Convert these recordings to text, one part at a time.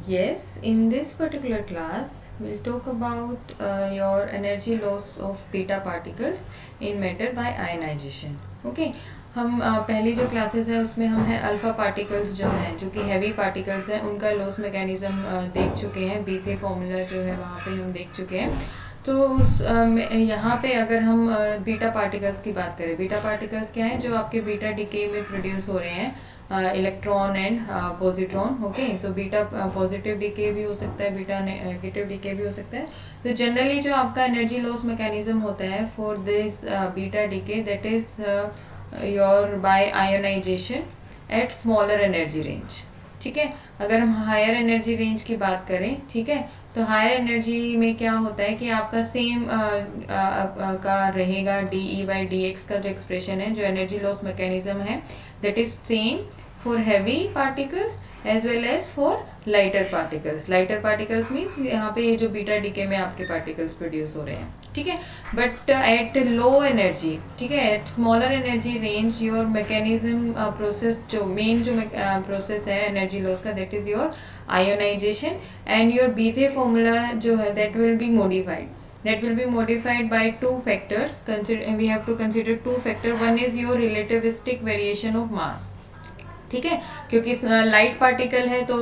Yes, in this particular class, we'll talk about your energy loss of beta particles in matter by ionization. Okay, हम पहली जो classes है उसमें हम है अल्फा पार्टिकल्स जो हैं जो कि हैवी पार्टिकल्स हैं उनका लॉस मैकेनिज्म देख चुके हैं, बीथे फॉर्मूला जो है वहाँ पे हम देख चुके हैं। तो उस यहाँ पे अगर हम बीटा पार्टिकल्स की बात करें, बीटा पार्टिकल्स क्या हैं जो आपके बीटा डिके में प्रोड्यूस हो रहे हैं, इलेक्ट्रॉन एंड पॉजिट्रॉन। ओके, तो बीटा पॉजिटिव डीके भी हो सकता है, बीटा नेगेटिव डीके भी हो सकता है। तो जनरली जो आपका एनर्जी लॉस मैकेनिज्म होता है for this beta decay, that is your by ionization at smaller energy range. ठीक है, अगर हम हायर एनर्जी रेंज की बात करें, ठीक है, तो हायर एनर्जी में क्या होता है कि आपका सेम का रहेगा D E by D x का जो एक्सप्रेशन है, जो एनर्जी लॉस मैकेनिज्म है, that is same for heavy particles as well as for lighter particles. Lighter particles means यहाँ पे ये जो बीटा डीके में आपके particles प्रोड्यूस हो रहे हैं, ठीक है, बट एट लो एनर्जी, ठीक है, at smaller energy range your mechanism process, जो मेन जो प्रोसेस है एनर्जी लॉस का, that is your ionisation and your Bethe formula जो है that will be modified. That will be modified by two factors. We have to consider two factors. One is your relativistic variation of mass. ठीक है, क्योंकि light particle है तो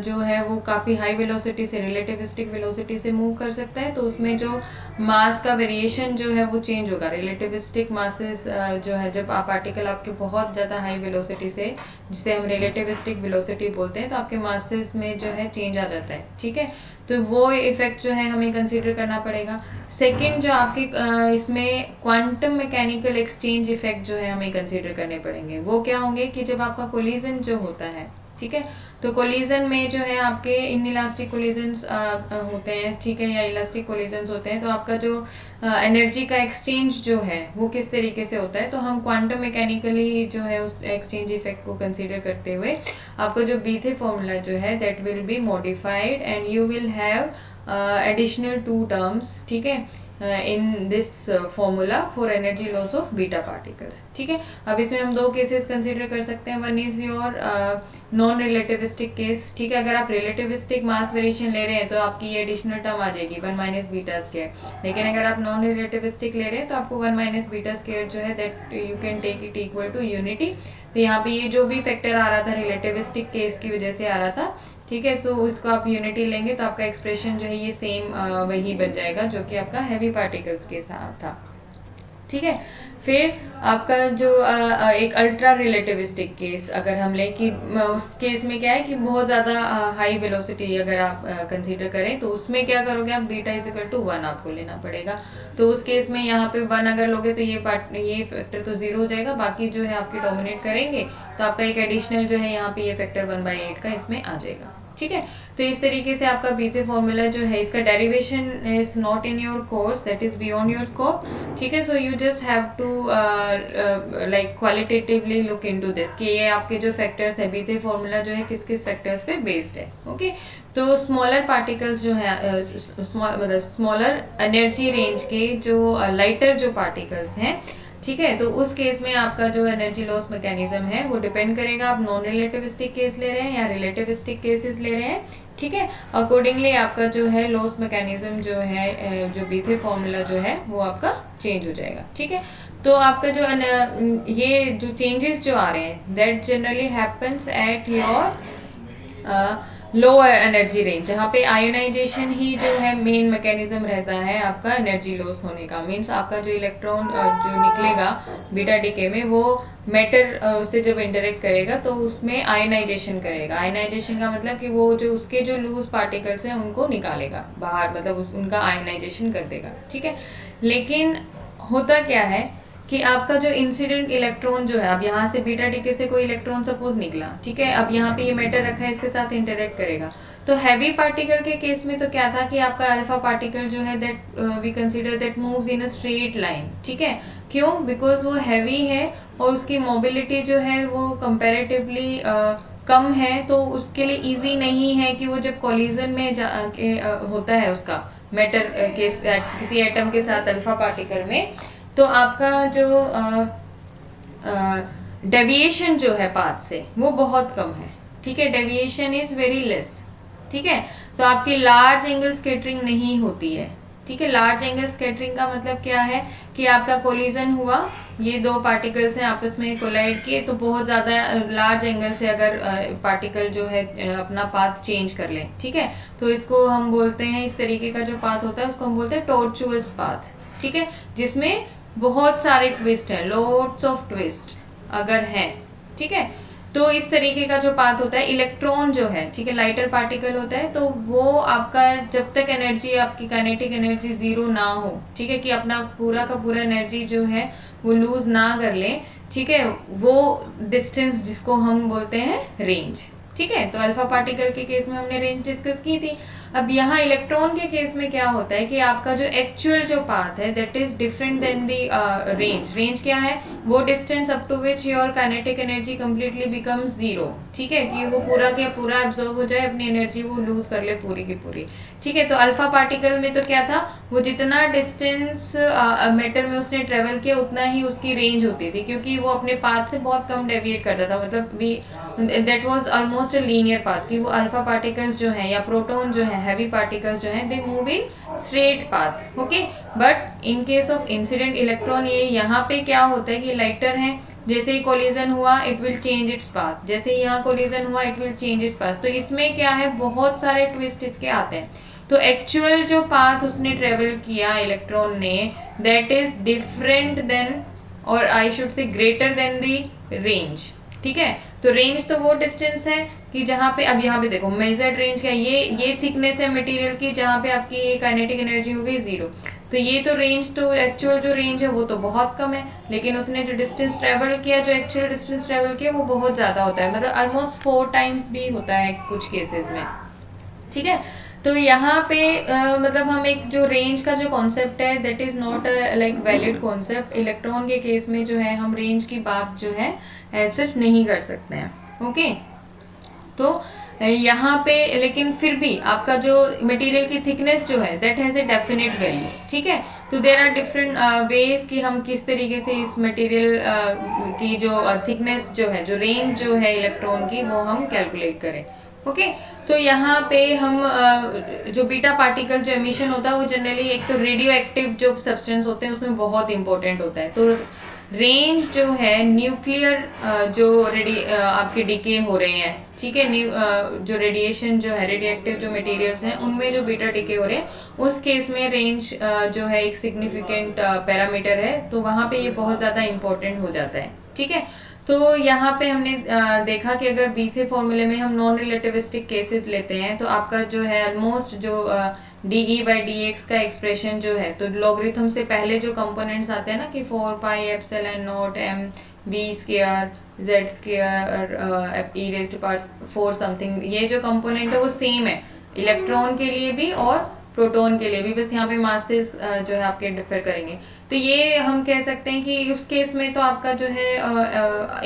जो है वो काफ़ी हाई वेलोसिटी से, रिलेटिविस्टिक वेलोसिटी से मूव कर सकता है, तो उसमें जो मास का वेरिएशन जो है वो चेंज होगा. रिलेटिविस्टिक मासेस जो है, जब आप पार्टिकल आपके बहुत ज़्यादा हाई वेलोसिटी से, जिसे हम रिलेटिविस्टिक वेलोसिटी बोलते हैं, तो आपके मासेस में जो है चेंज आ जाता है. ठीक है, तो वो इफेक्ट जो है हमें कंसीडर करना पड़ेगा. सेकंड जो आपके इसमें क्वांटम मैकेनिकल एक्सचेंज इफेक्ट जो है हमें कंसीडर करने पड़ेंगे. वो क्या होंगे कि जब आपका कोलिजन जो होता है, ठीक है, तो कोलिजन में जो है आपके इनइलास्टिक कोलिजन्स होते हैं, ठीक है, या इलास्टिक कोलिजन्स होते हैं, तो आपका जो एनर्जी का एक्सचेंज जो है वो किस तरीके से होता है, तो हम क्वांटम मैकेनिकली जो है उस एक्सचेंज इफेक्ट को कंसीडर करते हुए आपका जो बीथे फॉर्मूला जो है that will be modified and you will have additional two terms, ठीक है, in this formula for energy loss of beta particles. ठीक है, अब इसमें हम दो केसेस कंसीडर कर सकते हैं. One is your non relativistic case. ठीक है, अगर आप रिलेटिविस्टिक मास वेरिएशन ले रहे हैं तो आपकी ये एडिशनल टर्म आ जाएगी 1 माइनस बीटा स्क्वायर. लेकिन अगर आप नॉन रिलेटिविस्टिक ले रहे हैं तो आपको 1 माइनस बीटा स्क्वायर जो है that you can take it equal to unity. तो यहाँ पे ये जो भी फैक्टर आ रहा था रिलेटिविस्टिक केस की वजह से आ रहा था, ठीक है, सो उसको आप यूनिटी लेंगे तो आपका एक्सप्रेशन जो है ये सेम वही बन जाएगा जो कि आपका हैवी पार्टिकल्स के साथ था. ठीक है, फिर आपका जो एक अल्ट्रा रिलेटिविस्टिक केस अगर हम लें कि उस केस में क्या है कि बहुत ज़्यादा हाई वेलोसिटी अगर आप कंसीडर करें, तो उसमें क्या करोगे आप, बीटा इज इक्वल टू 1 आपको लेना पड़ेगा. तो उस केस में यहाँ पे 1 अगर लोगे तो ये फैक्टर तो 0 हो जाएगा, बाकी जो है आपके डोमिनेट करेंगे, तो आपका एक एडिशनल जो है यहाँ पे ये फैक्टर 1/8 का इसमें आ जाएगा. ठीक है, तो इस तरीके से आपका बीथे फॉर्मूला जो है, इसका derivation is not in your course, that is beyond your scope. ठीक है, so you just have to like qualitatively look into this कि ये आपके जो फैक्टर्स है, बीथे फॉर्मूला जो है किस किस फैक्टर्स पे बेस्ड है. ओके, तो स्मॉलर पार्टिकल्स जो है, मतलब स्मॉलर एनर्जी रेंज के जो लाइटर जो पार्टिकल्स हैं, ठीक है, तो उस केस में आपका जो एनर्जी लॉस मैकेनिज्म है वो डिपेंड करेगा आप नॉन रिलेटिविस्टिक केस ले रहे हैं या रिलेटिविस्टिक केसेस ले रहे हैं. ठीक है, अकॉर्डिंगली आपका जो है लॉस मैकेनिज्म जो है, जो बीथे फॉर्मूला जो है वो आपका चेंज हो जाएगा. ठीक है, तो आपका जो ये जो चेंजेस जो आ रहे हैं that generally happens at your low energy range, जहाँ पे आयोनाइजेशन ही जो है मेन मैकेनिज्म रहता है आपका एनर्जी लॉस होने का. मीन्स आपका जो इलेक्ट्रॉन जो निकलेगा बीटा डीके में वो मैटर से जब इंटरेक्ट करेगा तो उसमें आयोनाइजेशन करेगा. आयोनाइजेशन का मतलब कि वो जो उसके जो लूज पार्टिकल्स हैं उनको निकालेगा बाहर, मतलब उनका आयोनाइजेशन कर देगा. ठीक है, लेकिन होता क्या है कि आपका जो इंसिडेंट इलेक्ट्रॉन जो है, अब यहाँ से बीटा डीके से कोई इलेक्ट्रॉन सपोज निकला, ठीक है, अब यहाँ पे ये मैटर रखा है, इसके साथ इंटरेक्ट करेगा. तो हैवी पार्टिकल के केस में तो क्या था कि आपका अल्फा पार्टिकल जो है that we consider that moves in a straight line. ठीक है, क्यों, बिकॉज वो हैवी है और उसकी मोबिलिटी जो है वो कंपेरेटिवली कम है, तो उसके लिए ईजी नहीं है कि वो जब कोलिजन में होता है उसका मैटर किसी एटम के साथ अल्फा पार्टिकल में, तो आपका जो डेविएशन जो है पाथ से वो बहुत कम है. ठीक है, डेविएशन इज वेरी लेस. ठीक है। तो आपकी लार्ज एंगल स्कैटरिंग नहीं होती है, ठीक है। लार्ज एंगल स्कैटरिंग का मतलब क्या है कि आपका कोलिजन हुआ, ये दो पार्टिकल्स हैं आपस में कोलाइड किए, तो बहुत ज्यादा लार्ज एंगल से अगर पार्टिकल जो है अपना पाथ चेंज कर ले, ठीक है, तो इसको हम बोलते हैं, इस तरीके का जो पाथ होता है उसको हम बोलते हैं टॉर्चुअस पाथ, ठीक है, जिसमें बहुत सारे ट्विस्ट हैं, लॉट्स ऑफ ट्विस्ट अगर हैं, ठीक है। तो इस तरीके का जो पाथ होता है, इलेक्ट्रॉन जो है, ठीक है, लाइटर पार्टिकल होता है, तो वो आपका जब तक एनर्जी, आपकी काइनेटिक एनर्जी जीरो ना हो, ठीक है, कि अपना पूरा का पूरा एनर्जी जो है वो लूज ना कर ले, ठीक है, वो डिस्टेंस जिसको हम बोलते हैं रेंज, ठीक है। तो अल्फा पार्टिकल के केस में हमने रेंज डिस्कस की थी। अब यहाँ इलेक्ट्रॉन के केस में क्या होता है कि आपका जो एक्चुअल जो पाथ है that is different than the range. Range क्या है? वो distance up to which your kinetic energy completely becomes zero, ठीक है, कि वो पूरा के पूरा एब्जॉर्ब हो जाए, अपनी एनर्जी वो लूज कर ले पूरी की पूरी, ठीक है। तो अल्फा पार्टिकल में तो क्या था, वो जितना डिस्टेंस मैटर में उसने ट्रेवल किया उतना ही उसकी रेंज होती थी, क्योंकि वो अपने पाथ से बहुत कम डेविएट करता था, मतलब we that was almost a linear path, कि वो अल्फा पार्टिकल्स जो हैं या प्रोटॉन जो है, हैवी पार्टिकल्स जो हैं, they move in straight path, okay. But in case of incident electron, ये यहाँ पे क्या होता है कि लाइटर है, जैसे ही कोलिजन हुआ it will change its path, जैसे ही यहाँ कोलिजन हुआ it will change its path. तो इसमें क्या है, बहुत सारे ट्विस्ट इसके आते हैं। तो एक्चुअल जो पाथ उसने ट्रेवल किया इलेक्ट्रॉन ने, दैट इज डिफरेंट देन, और I should say greater than the range, ठीक है। तो रेंज तो वो डिस्टेंस है कि जहां पे, अब यहाँ पे देखो मेजर्ड रेंज क्या है, ये थिकनेस है मटेरियल की, जहां पे आपकी काइनेटिक एनर्जी हो गई जीरो। तो ये तो रेंज, तो एक्चुअल जो रेंज है वो तो बहुत कम है, लेकिन उसने जो डिस्टेंस ट्रेवल किया, जो एक्चुअल डिस्टेंस ट्रेवल किया वो बहुत ज्यादा होता है, मतलब ऑलमोस्ट 4 टाइम्स भी होता है कुछ केसेस में, ठीक है। तो यहाँ पे मतलब हम एक जो रेंज का जो कॉन्सेप्ट है that is not like valid concept. Electron के केस में जो है हम रेंज की बात जो है ऐसे नहीं कर सकते हैं, ओके। तो यहाँ पे लेकिन फिर भी आपका जो मटेरियल की थिकनेस जो है that has a definite value, ठीक है। तो देर आर डिफरेंट वेज कि हम किस तरीके से इस मटेरियल की जो थिकनेस जो है, जो रेंज जो है इलेक्ट्रॉन की, वो हम कैलकुलेट करें, ओके। तो यहाँ पे हम जो बीटा पार्टिकल जो एमिशन होता है वो जनरली एक तो रेडियो एक्टिव जो सब्सटेंस होते हैं उसमें बहुत इंपॉर्टेंट होता है। तो रेंज जो है न्यूक्लियर जो आपके डिके हो रहे हैं, ठीक है, जो रेडिएशन जो है, रेडियो एक्टिव जो मटेरियल्स हैं उनमें जो बीटा डिके हो रहे हैं, उस केस में रेंज जो है एक सिग्निफिकेंट पैरामीटर है, तो वहां पे ये बहुत ज्यादा इंपॉर्टेंट हो जाता है, ठीक है। तो यहाँ पे हमने देखा कि अगर बीथे फॉर्मूले में हम नॉन रिलेटिविस्टिक केसेस लेते हैं तो आपका जो है ऑलमोस्ट जो DE/dx का एक्सप्रेशन जो है, तो लॉगरिथम से पहले जो कंपोनेंट्स आते हैं ना कि 4πε0 m v² z² e⁴ something, ये जो कंपोनेंट है वो सेम है इलेक्ट्रॉन के लिए भी और प्रोटॉन के लिए भी, बस यहाँ पे मासेस जो है आपके डिफर करेंगे। तो ये हम कह सकते हैं कि उस केस में तो आपका जो है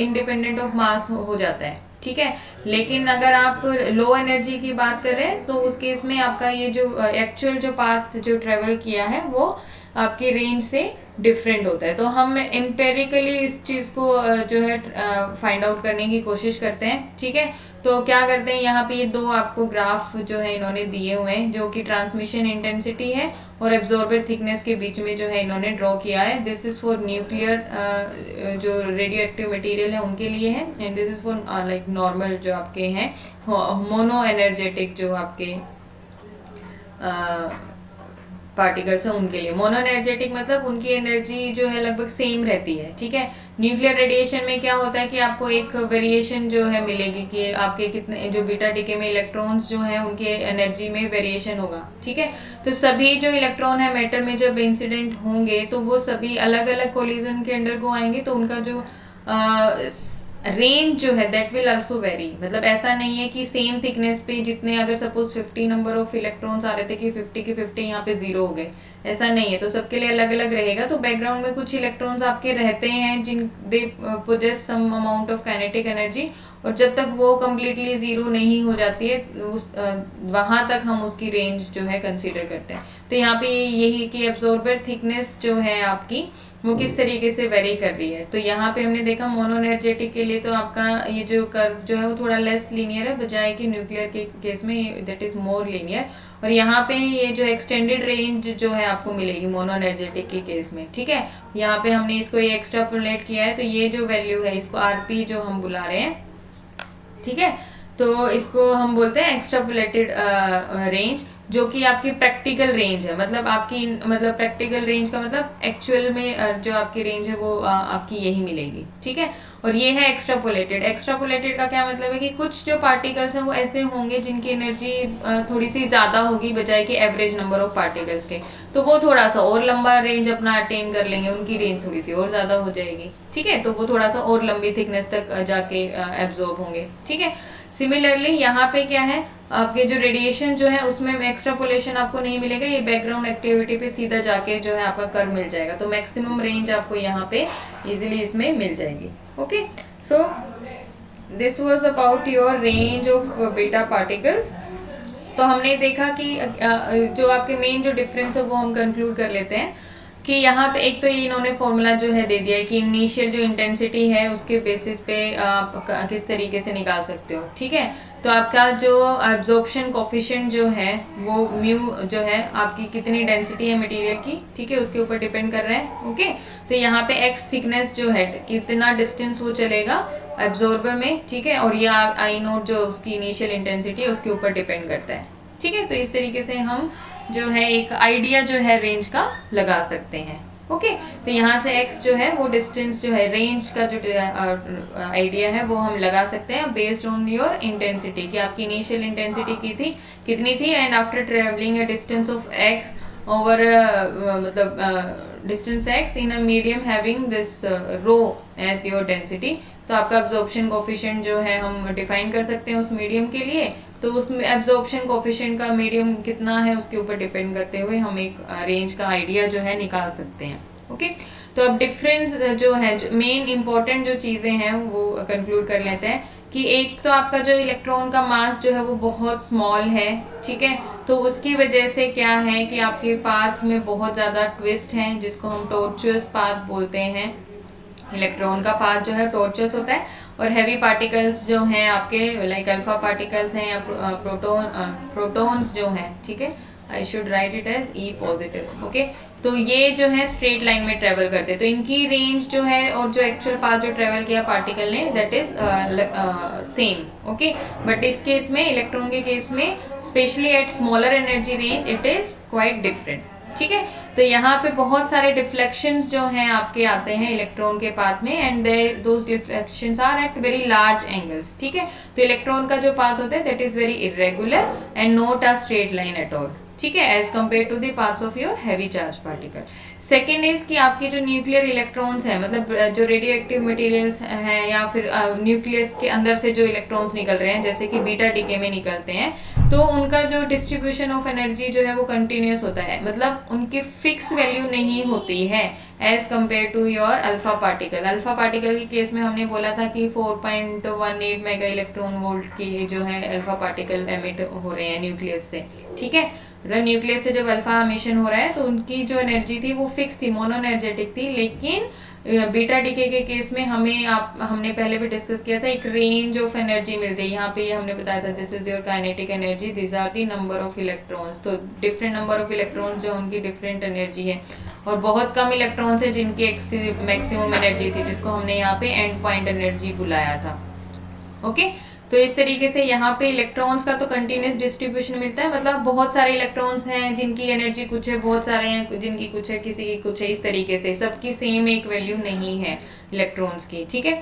इंडिपेंडेंट ऑफ मास हो जाता है, ठीक है। लेकिन अगर आप लो एनर्जी की बात करें तो उस केस में आपका ये जो एक्चुअल जो पाथ जो ट्रेवल किया है वो आपकी रेंज से डिफरेंट होता है। तो हम एम्पेरिकली इस चीज को जो है फाइंड आउट करने की कोशिश करते हैं, ठीक है। तो क्या करते हैं, यहाँ पे ये दो आपको ग्राफ जो है इन्होंने दिए हुए हैं, जो कि ट्रांसमिशन इंटेंसिटी है और एब्जॉर्बर थिकनेस के बीच में जो है इन्होंने ड्रॉ किया है। दिस इज फॉर न्यूक्लियर जो रेडियो एक्टिव मटीरियल है उनके लिए है, and this is for like normal जो आपके हैं मोनो एनर्जेटिक जो आपके पार्टिकल्स है उनके लिए। मोनो एनर्जेटिक मतलब उनकी एनर्जी जो है लगभग सेम रहती है, ठीक है। न्यूक्लियर रेडिएशन में क्या होता है कि आपको एक वेरिएशन जो है मिलेगी कि आपके कितने जो बीटा डिके में इलेक्ट्रॉन्स जो हैं उनके एनर्जी में वेरिएशन होगा, ठीक है। तो सभी जो इलेक्ट्रॉन है मैटर में जब इंसिडेंट होंगे तो वो सभी अलग अलग कोलिजन के अंडर को आएंगे, तो उनका जो रेंज जो है दैट विल आल्सो वेरी, मतलब ऐसा नहीं है कि सेम थिकनेस पे जितने, अगर सपोज 50 नंबर ऑफ इलेक्ट्रॉन्स आ रहे थे कि 50 के 50 यहाँ पे 0 हो गए, ऐसा नहीं है। तो सबके लिए अलग अलग रहेगा। तो बैकग्राउंड में कुछ इलेक्ट्रॉन्स आपके रहते हैं जिन they possess some amount of kinetic energy, और जब तक वो कम्प्लीटली जीरो नहीं हो जाती है वहां तक हम उसकी रेंज जो है कंसीडर करते हैं। तो यहाँ पे यही कि एब्जॉर्बर थिकनेस जो है आपकी वो किस तरीके से वेरी कर रही है। तो यहाँ पे हमने देखा मोनोएनर्जेटिक के लिए तो आपका ये जो कर्व जो है वो थोड़ा लेस लीनियर है, बजाय कि न्यूक्लियर के केस में दैट इज मोर लीनियर। और यहाँ पे ये जो एक्सटेंडेड रेंज जो है आपको मिलेगी मोनोएनर्जेटिक के केस में, ठीक है। यहाँ पे हमने इसको ये एक्स्ट्रापोलेट किया है, तो ये जो वैल्यू है इसको आरपी जो हम बुला रहे हैं, ठीक है। तो इसको हम बोलते हैं एक्स्ट्रापोलेटेड रेंज, जो कि आपकी प्रैक्टिकल रेंज है। मतलब आपकी मतलब प्रैक्टिकल रेंज का मतलब एक्चुअल में जो आपकी रेंज है वो आपकी यही मिलेगी, ठीक है। और ये है एक्स्ट्रापोलेटेड। एक्स्ट्रापोलेटेड का क्या मतलब है कि कुछ जो पार्टिकल्स हैं वो ऐसे होंगे जिनकी एनर्जी थोड़ी सी ज्यादा होगी बजाय कि एवरेज नंबर ऑफ पार्टिकल्स के, तो वो थोड़ा सा और लंबा रेंज अपना अटेन कर लेंगे, उनकी रेंज थोड़ी सी और ज्यादा हो जाएगी, ठीक है। तो वो थोड़ा सा और लंबी थिकनेस तक जाके एब्जॉर्ब होंगे, ठीक है। सिमिलरली यहाँ पे क्या है, आपके जो रेडिएशन जो है उसमें एक्स्ट्रापोलेशन आपको नहीं मिलेगा, ये बैकग्राउंड एक्टिविटी पे सीधा जाके जो है आपका कर्व मिल जाएगा। तो मैक्सिमम रेंज आपको यहाँ पे इजीली इसमें मिल जाएगी। Okay, so this was about your range of beta particles. तो हमने देखा कि जो आपके मेन जो डिफरेंस है वो हम कंक्लूड कर लेते हैं कि यहाँ पे एक तो ये इन्होंने फॉर्मूला जो है दे दिया है कि इनिशियल जो इंटेंसिटी है उसके बेसिस पे आप किस तरीके से निकाल सकते हो, ठीक है। तो आपका जो एब्जॉर्प्शन कोफिशिएंट जो है वो म्यू जो है आपकी कितनी डेंसिटी है मटेरियल की, ठीक है, उसके ऊपर डिपेंड कर रहा है। ओके, तो यहाँ पे एक्स थिकनेस जो है कितना डिस्टेंस वो चलेगा एब्जॉर्बर में, ठीक है। और ये आई नोट जो उसकी इनिशियल इंटेंसिटी है उसके ऊपर डिपेंड करता है, ठीक है। तो इस तरीके से हम जो है एक आइडिया जो है रेंज का लगा सकते हैं। ओके, तो यहाँ से x जो है वो डिस्टेंस जो है रेंज का जो आइडिया है वो हम लगा सकते हैं बेस्ड ऑन योर इंटेंसिटी, कि आपकी इनिशियल इंटेंसिटी की थी कितनी थी, and after travelling a distance of x over मतलब distance x in a medium having this rho as your density. तो आपका एब्जॉर्प्शन कोफिशिएंट जो है हम डिफाइन कर सकते हैं उस मीडियम के लिए। तो उसमें एब्जॉर्प्शन कोफिशिएंट का मीडियम कितना है उसके ऊपर डिपेंड करते हुए हम एक रेंज का आइडिया जो है निकाल सकते हैं। ओके, तो अब डिफरेंस जो है मेन इंपॉर्टेंट जो चीजें हैं वो कंक्लूड कर लेते हैं कि एक तो आपका जो इलेक्ट्रॉन का मास जो है वो बहुत स्मॉल है, ठीक है। तो उसकी वजह से क्या है कि आपके पाथ में बहुत ज्यादा ट्विस्ट है, जिसको हम टॉर्चुअस पाथ बोलते हैं। इलेक्ट्रॉन का पाथ जो है टॉर्चुअस होता है, और हैवी पार्टिकल्स जो हैं आपके लाइक अल्फा पार्टिकल्स हैं या प्रोटॉन्स जो हैं, ठीक है, I should write it as e positive. Okay, तो ये जो है स्ट्रेट लाइन में ट्रेवल करते हैं, तो इनकी रेंज जो है और जो एक्चुअल पाथ जो ट्रेवल किया पार्टिकल ने that is same. Okay, but इस केस में इलेक्ट्रॉन के केस में specially at smaller energy range it is quite different, ठीक है। तो यहाँ पे बहुत सारे डिफ्लेक्शंस जो हैं आपके आते हैं इलेक्ट्रॉन के पाथ में, and those deflections are at very large angles, ठीक है। तो इलेक्ट्रॉन का जो पाथ होता है that is very irregular and not a straight line at all, ठीक है, as compare to the paths of your heavy charge particle. Second is कि आपके जो न्यूक्लियर इलेक्ट्रॉन्स हैं, मतलब जो रेडियो एक्टिव मटेरियल्स हैं या फिर न्यूक्लियस के अंदर से जो इलेक्ट्रॉन्स निकल रहे हैं जैसे कि बीटा डीके में निकलते हैं, तो उनका जो डिस्ट्रीब्यूशन ऑफ एनर्जी जो है वो कंटिन्यूस होता है, मतलब उनकी फिक्स वैल्यू नहीं होती है as compare to your alpha particle. Alpha particle के केस में हमने बोला था कि 4.18 मेगा इलेक्ट्रॉन वोल्ट की जो है अल्फा पार्टिकल एमिट हो रहे हैं न्यूक्लियस से, ठीक है। मतलब न्यूक्लियस से जब अल्फा एमिशन हो रहा है तो उनकी जो एनर्जी थी वो फिक्स थी, मोनोएनर्जेटिक थी। लेकिन बीटा डीके के केस में हमने पहले भी डिस्कस किया था, एक रेंज ऑफ एनर्जी मिलती है। यहाँ पे हमने बताया था this is your kinetic energy, this are the number of electrons. तो डिफरेंट नंबर ऑफ इलेक्ट्रॉन्स जो उनकी डिफरेंट एनर्जी है, और बहुत कम इलेक्ट्रॉन्स है जिनकी मैक्सिमम एनर्जी थी, जिसको हमने यहाँ पे एंड पॉइंट एनर्जी बुलाया था। ओके, तो इस तरीके से यहाँ पे इलेक्ट्रॉन्स का तो कंटिन्यूस डिस्ट्रीब्यूशन मिलता है, मतलब बहुत सारे इलेक्ट्रॉन्स हैं जिनकी एनर्जी कुछ है, बहुत सारे हैं जिनकी कुछ है, किसी की कुछ है, इस तरीके से सबकी सेम एक वैल्यू नहीं है इलेक्ट्रॉन्स की, ठीक है।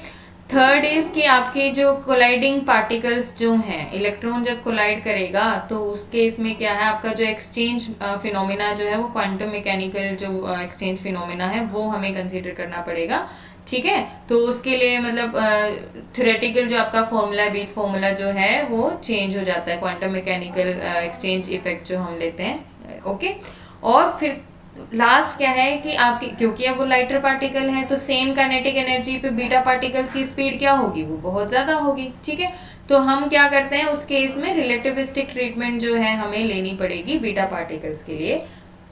थर्ड इज कि आपके जो कोलाइडिंग पार्टिकल्स जो हैं, इलेक्ट्रॉन जब कोलाइड करेगा तो उस केस में क्या है, आपका जो एक्सचेंज फिनोमिना जो है वो क्वांटम मैकेनिकल जो एक्सचेंज फिनोमिना है वो हमें कंसीडर करना पड़ेगा, ठीक है। तो उसके लिए मतलब थ्योरेटिकल जो आपका फॉर्मूला है, बीच फॉर्मूला जो है वो चेंज हो जाता है, क्वांटम मैकेनिकल एक्सचेंज इफेक्ट जो हम लेते हैं। ओके, और फिर लास्ट क्या है कि आपकी, क्योंकि अब वो लाइटर पार्टिकल है तो सेम काइनेटिक एनर्जी पे बीटा पार्टिकल्स की स्पीड क्या होगी, वो बहुत ज्यादा होगी, ठीक है। तो हम क्या करते हैं उस केस में रिलेटिविस्टिक ट्रीटमेंट जो है हमें लेनी पड़ेगी बीटा पार्टिकल्स के लिए,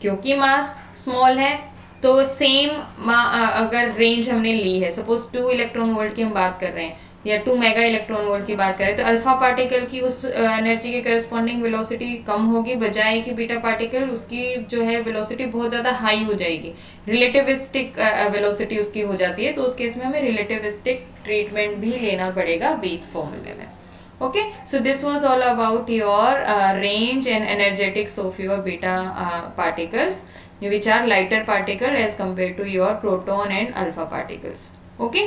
क्योंकि मास स्मॉल है, तो सेम अगर रेंज हमने ली है, सपोज 2 इलेक्ट्रॉन वोल्ट की हम बात कर रहे हैं या 2 मेगा इलेक्ट्रॉन वोल्ट की बात करें, तो अल्फा पार्टिकल की उस एनर्जी के करस्पॉन्डिंग वेलोसिटी कम होगी, बजाय कि बीटा पार्टिकल उसकी जो है वेलोसिटी बहुत ज़्यादा हाई हो जाएगी, रिलेटिविस्टिक वेलोसिटी उसकी हो जाती है, तो उस केस में हमें रिलेटिविस्टिक ट्रीटमेंट भी लेना पड़ेगा बीट फॉर्मूले में. Okay, so this was all about your range and energetics of your beta particles, which are lighter particle as compared to your proton and alpha particles. Okay.